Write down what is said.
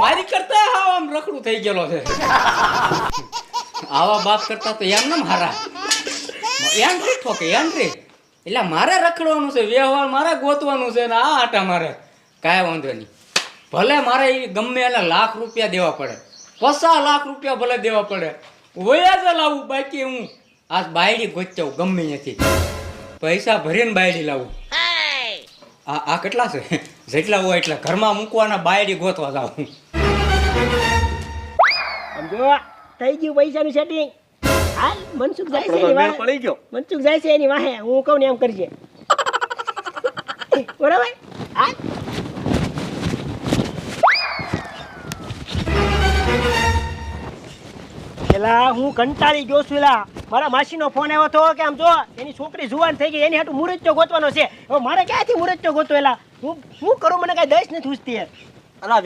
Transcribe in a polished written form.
મારી કરતા હાવ આમ રખડું થઈ ગયેલો છે. આવા બાપ કરતા તો એમ ન હારા એન્ટ્રી ઠોકે એન્ટ્રી. એટલે મારે રખડવાનું છે, વ્યવહાર મારે ગોતવાનું છે ને આ આટા મારે કાંઈ વાંધો નહીં. ભલે મારે એ ગમે એને લાખ રૂપિયા દેવા પડે, 50 લાખ રૂપિયા ભલે દેવા પડે, વયા જ લાવું. બાકી હું આ બાયડી ગોચવું ગમે નથી, પૈસા ભરીને બાયડી લાવું. આ કેટલા છે? જેટલા હોય એટલા ઘરમાં મૂકવાના, બાયડી ગોતવા જાઉં. સમજો થઈ ગયું પૈસાનું સેટિંગ. હાલ મનસુખ જાય છે એની વાહે પડી ગયો. મનસુખ જાય છે એની વાહે, હું કહું ને એમ કરજે. બરાબર. હાલ પેલા હું કંટાળી ગયો છું. એલા મારા માસીનો ફોન આવ્યો હતો કે આમ જો એની છોકરી જુવાન થઈ ગઈ, એની હાટુ મુરત ગોતવાનો છે. હવે મારે ક્યાંથી મુરત ગોતો? એલા હું કરું, મને કઈ દસ નથી ઉજતી યાર. અલા